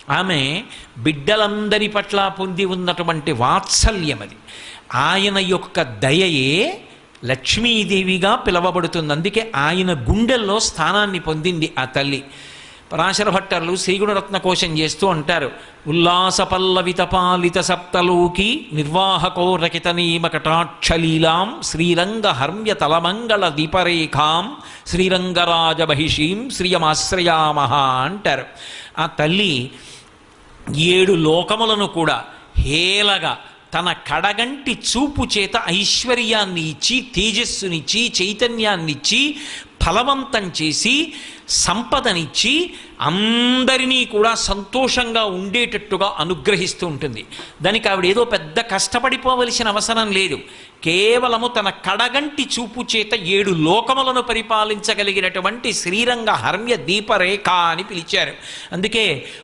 ఆమె బిడ్డలందరి పట్ల పొంది ఉన్నటువంటి వాత్సల్యం అది. ఆయన యొక్క దయయే లక్ష్మీదేవిగా పిలవబడుతుంది. అందుకే ఆయన గుండెల్లో స్థానాన్ని పొందింది ఆ తల్లి. పరాశర భట్టర్లు శ్రీగుణరత్న కోశం చేస్తూ అంటారు, ఉల్లాస పల్లవిత పాలిత సప్తలోకి నిర్వాహకో రకిత నీమకటాక్షలీలాం శ్రీరంగ హర్మ్య తలమంగళ దీపరేఖాం శ్రీరంగరాజ మహిషీం శ్రియమాశ్రయామహ అంటారు. ఆ తల్లి 7 లోకములను కూడా హేళగా తన కడగంటి చూపు చేత ఐశ్వర్యాన్ని ఇచ్చి, తేజస్సునిచ్చి, చైతన్యాన్నిచ్చి, ఫలవంతం చేసి, సంపదనిచ్చి, అందరినీ కూడా సంతోషంగా ఉండేటట్టుగా అనుగ్రహిస్తూ ఉంటుంది. దానికి ఆవిడ ఏదో పెద్ద కష్టపడిపోవలసిన అవసరం లేదు. కేవలము తన కడగంటి చూపు చేత 7 లోకములను పరిపాలించగలిగినటువంటి శ్రీరంగ హర్మ్య దీపరేఖ అని పిలిచారు. అందుకే